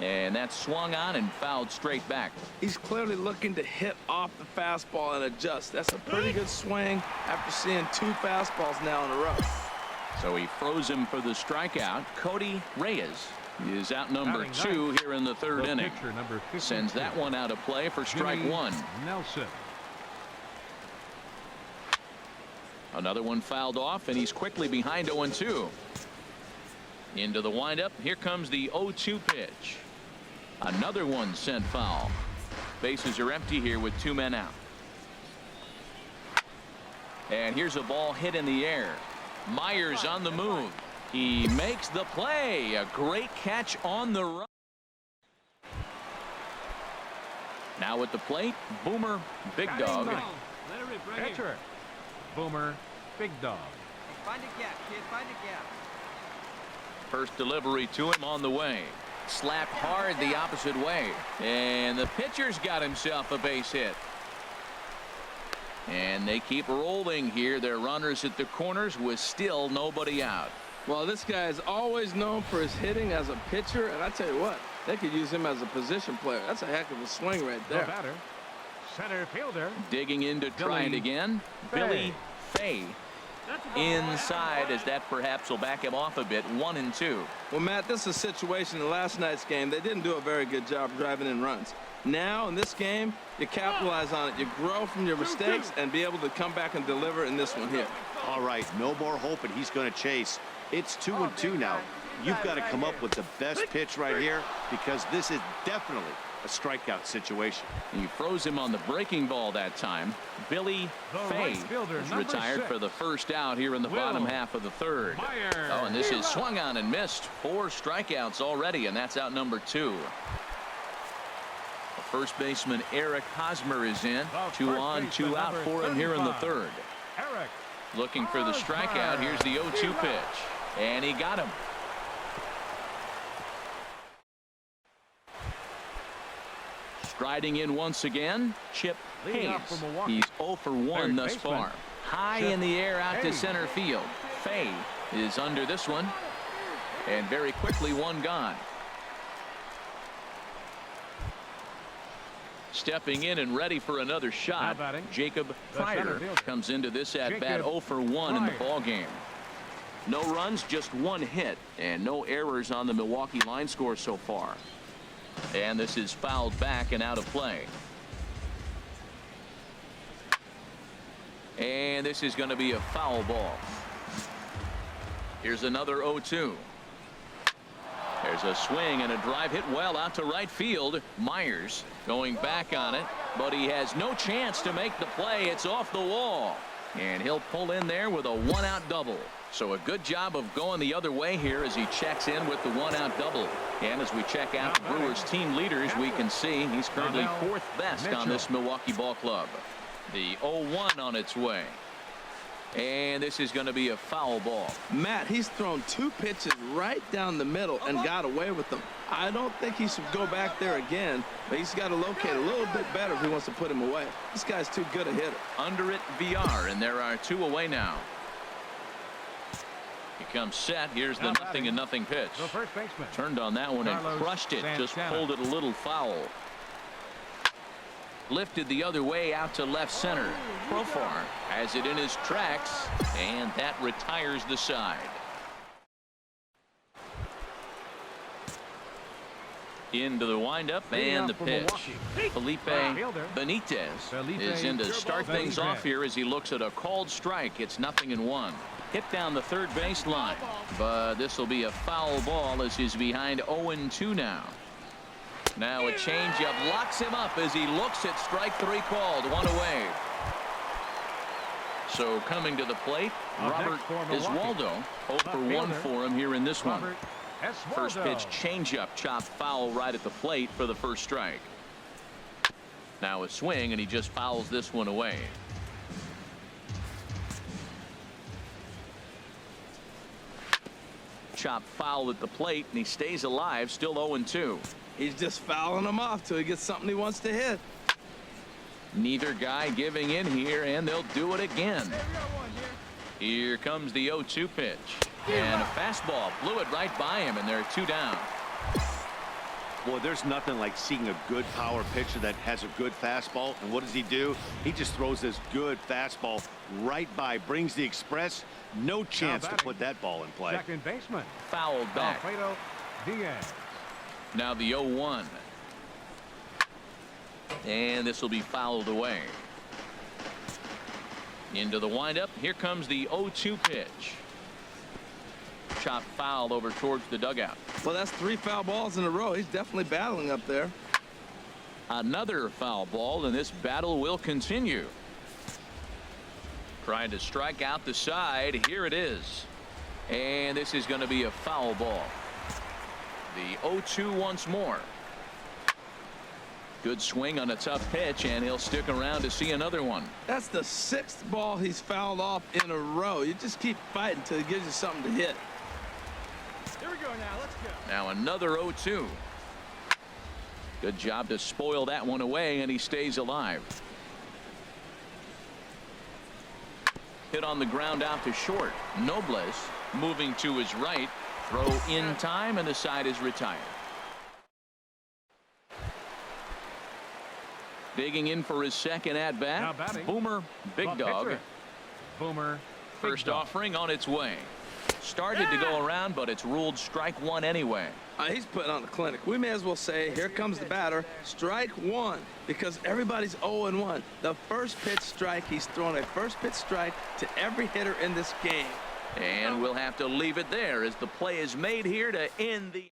And that's swung on and fouled straight back. He's clearly looking to hit off the fastball and adjust. That's a pretty good swing after seeing 2 fastballs now in a row. So he froze him for the strikeout. Cody Reyes is out number Batting 2 ninth. here in the 3rd The inning. pitcher, number 52. Sends that one out of play for strike Jimmy 1. Nelson. Another one fouled off, and he's quickly behind 0-2. Into the windup. Here comes the 0-2 pitch. Another one sent foul. Bases are empty here with 2 men out. And here's a ball hit in the air. Myers on the move. He makes the play. A great catch on the run. Now at the plate, Boomer Big Dog. Pitcher. Boomer Big Dog. Find a gap, kid. Find a gap. First delivery to him on the way. Slapped hard the opposite way. And the pitcher's got himself a base hit. And they keep rolling here. Their runners at the corners with still nobody out. Well, this guy is always known for his hitting as a pitcher, and I tell you what, they could use him as a position player. That's a heck of a swing right The there. batter. Center fielder. Digging in to try it Billy again. Fay. Billy Fay inside as that perhaps will back him off a bit. 1-2. Well, Matt, this is a situation in last night's game. They didn't do a very good job driving in runs. Now, in this game, you capitalize on it. You grow from your mistakes and be able to come back and deliver in this one here. All right, no more hoping he's going to chase. It's 2-2 now. You've got to come up with the best pitch right here because this is definitely a strikeout situation. He froze him on the breaking ball that time. Billy The Fay right fielder, is number retired 6. for the first out here in the Will bottom half of the 3rd. Myers. Oh, and this is swung on and missed. 4 strikeouts already, and that's out number 2. The first baseman Eric Hosmer is in. The 2 first on, 2 baseman, out number for him here in the 35. 3rd. Eric. Looking for the strikeout. Here's the 0-2 pitch. And he got him. Striding in once again, Chip Leading Hayes. off for Milwaukee. He's 0 for 1 Third thus baseman, far. High Chip in the air out to Hayes. center field. Fay is under this one. And very quickly 1 gone. Stepping in and ready for another shot, Jacob Pryor comes into this at bat 0 for 1 in the ball game. No runs, just one hit, and no errors on the Milwaukee line score so far. And this is fouled back and out of play. And this is going to be a foul ball. Here's another 0-2. There's a swing and a drive hit well out to right field. Myers going back on it, but he has no chance to make the play. It's off the wall, and he'll pull in there with a one-out double. So a good job of going the other way here as he checks in with the one-out double. And as we check out the Brewers team leaders, we can see he's currently 4th best on this Milwaukee ball club. The 0-1 on its way. And this is going to be a foul ball. Matt, he's thrown 2 pitches right down the middle and got away with them. I don't think he should go back there again, but he's got to locate a little bit better if he wants to put him away. This guy's too good a hitter. Under it, VR, and there are 2 away now. He comes set. Here's the 0-0 pitch. Turned on that one and crushed it. Just pulled it a little foul. Lifted the other way out to left center. Profar has it in his tracks, and that retires the side. Into the windup and the pitch. Felipe Benitez is in to start things off here as he looks at a called strike. It's 0-1. Hit down the third base line, but this will be a foul ball as he's behind 0-2 now. Now a changeup locks him up as he looks at strike 3 called. 1 away. So coming to the plate, Robert Oswaldo. 0 for 1 for him here in this one. First pitch changeup chopped foul right at the plate for the first strike. Now a swing, and he just fouls this one away. Chop foul at the plate, and he stays alive, still 0-2. He's just fouling him off till he gets something he wants to hit. Neither guy giving in here, and they'll do it again. Here comes the 0-2 pitch. And a fastball blew it right by him, and they're 2 down. Boy, there's nothing like seeing a good power pitcher that has a good fastball. And what does he do? He just throws this good fastball right by, brings the express. No chance to put that ball in play. Second baseman. Fouled back. Now the 0-1. And this will be fouled away. Into the windup. Here comes the 0-2 pitch. Chop foul over towards the dugout. Well, that's 3 foul balls in a row. He's definitely battling up there. Another foul ball, and this battle will continue. Trying to strike out the side. Here it is. And this is going to be a foul ball. The 0-2 once more. Good swing on a tough pitch, and he'll stick around to see another one. That's the 6th ball he's fouled off in a row. You just keep fighting until he gives you something to hit. Here we go now. Let's go. Now another 0-2. Good job to spoil that one away, and he stays alive. Hit on the ground out to short. Nobles moving to his right. Throw in time, and the side is retired. Digging in for his second at bat. Boomer Big Dog. Boomer. First offering on its way. Started to go around, but it's ruled strike 1 anyway. He's putting on a clinic. We may as well say, here comes the batter, strike 1, because everybody's 0-1. The first pitch strike, he's thrown a first pitch strike to every hitter in this game. And we'll have to leave it there as the play is made here to end the.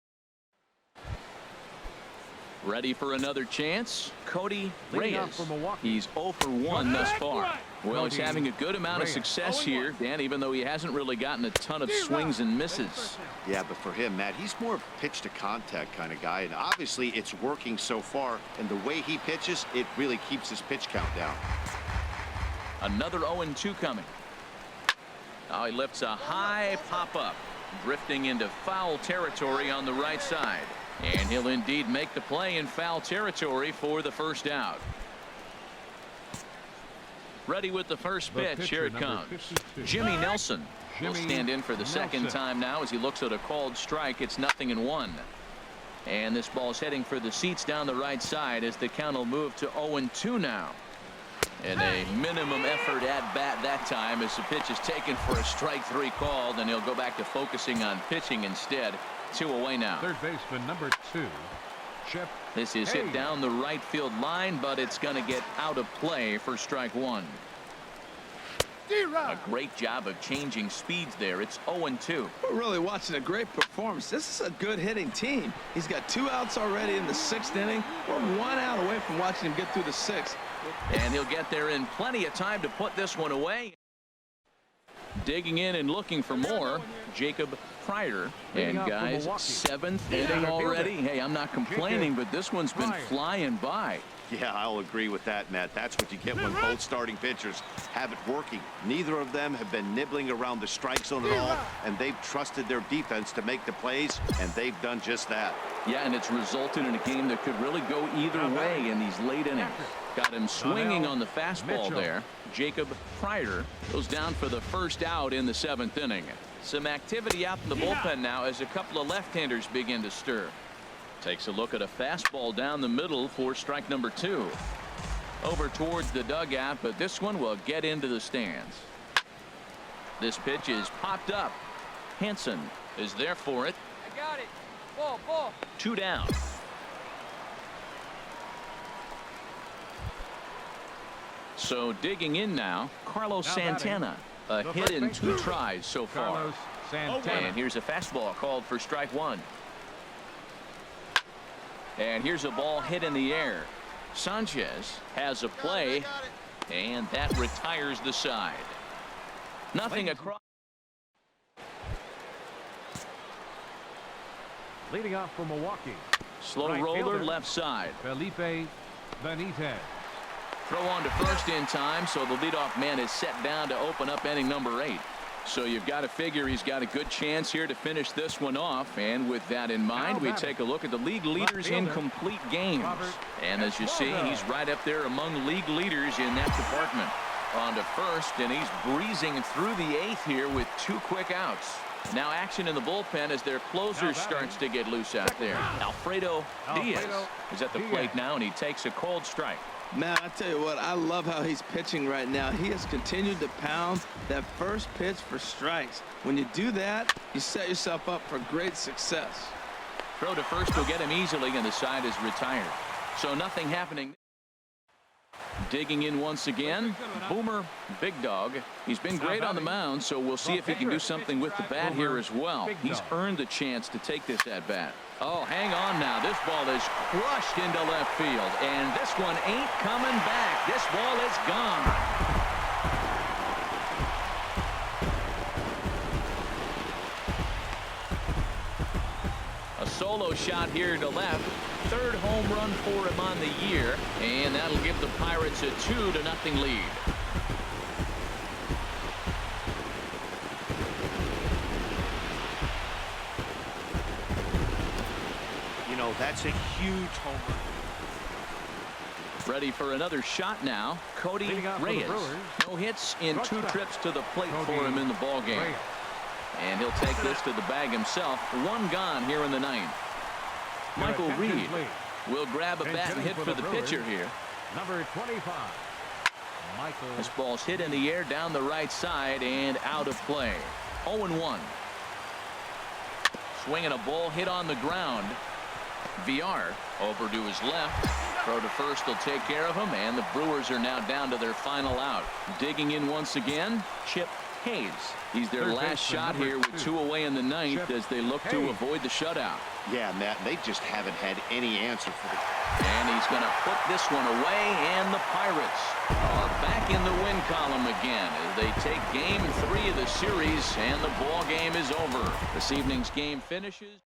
Ready for another chance? Cody Reyes. He's 0 for 1 thus far. Well, he's having a good amount of success here, Dan, even though he hasn't really gotten a ton of swings and misses. Yeah, but for him, Matt, he's more of a pitch to contact kind of guy, and obviously it's working so far, and the way he pitches, it really keeps his pitch count down. Another 0-2 coming. Now he lifts a high pop-up, drifting into foul territory on the right side. And he'll indeed make the play in foul territory for the first out. Ready with the first pitch. Here it comes. Jimmy Nelson will stand in for the second time now as he looks at a called strike. It's 0-1. And this ball's heading for the seats down the right side as the count will move to 0-2 now. And a minimum effort at bat that time as the pitch is taken for a strike 3 called, and he'll go back to focusing on pitching instead. 2 away now. Third baseman number 2, Chip. This is hit down the right field line, but it's going to get out of play for strike 1. A great job of changing speeds there. It's 0-2. We're really watching a great performance. This is a good hitting team. He's got 2 outs already in the 6th inning. We're 1 out away from watching him get through the 6th. And he'll get there in plenty of time to put this one away. Digging in and looking for more, Jacob Pryor. And guys, 7th inning already. Hey, I'm not complaining, but this one's been flying by. Yeah, I'll agree with that, Matt. That's what you get when both starting pitchers have it working. Neither of them have been nibbling around the strike zone at all, and they've trusted their defense to make the plays, and they've done just that. Yeah, and it's resulted in a game that could really go either way in these late innings. Got him swinging on the fastball there. Jacob Pryor goes down for the first out in the 7th inning. Some activity out in the bullpen now as a couple of left-handers begin to stir. Takes a look at a fastball down the middle for strike number 2. Over towards the dugout, but this one will get into the stands. This pitch is popped up. Hansen is there for it. I got it. Ball. 2 down. So digging in now, Carlos Santana. A hit in 2 tries so far. Carlos Santana. And here's a fastball called for strike 1. And here's a ball hit in the air. Sanchez has a play, and that retires the side. Nothing across. Leading off for Milwaukee, Slow right roller fielder, left side. Felipe Benitez. Throw on to first in time, so the leadoff man is set down to open up inning number 8. So you've got to figure he's got a good chance here to finish this one off. And with that in mind, we take a look at the league leaders in complete games. And as you see, he's right up there among league leaders in that department. On to first, and he's breezing through the 8th here with 2 quick outs. Now action in the bullpen as their closer starts to get loose out there. Alfredo Diaz is at the plate now, and he takes a cold strike. Man, I tell you what, I love how he's pitching right now. He has continued to pound that first pitch for strikes. When you do that, you set yourself up for great success. Throw to first will get him easily, and the side is retired. So nothing happening. Digging in once again, Boomer Big Dog. He's been great on the mound, so we'll see if he can do something with the bat here as well. He's earned the chance to take this at bat. Oh, hang on now. This ball is crushed into left field, and this one ain't coming back. This ball is gone. A solo shot here to left. 3rd home run for him on the year, and that'll give the Pirates a 2-0 lead. You know, that's a huge home run. Ready for another shot now. Cody Reyes. No hits in 2 trips to the plate for him in the ballgame. And he'll take this to the bag himself. 1 gone here in the 9th. Michael Reed will grab a bat and hit for the pitcher here. Number 25. Michael. This ball's hit in the air down the right side and out of play. 0-1. Swinging a ball hit on the ground. VR over to his left. Throw to first will take care of him, and the Brewers are now down to their final out. Digging in once again, Chip Hayes. He's their last shot here with 2 away in the 9th as they look to avoid the shutout. Yeah, Matt, they just haven't had any answer for it. And he's going to put this one away, and the Pirates are back in the win column again as they take game 3 of the series, and the ball game is over. This evening's game finishes.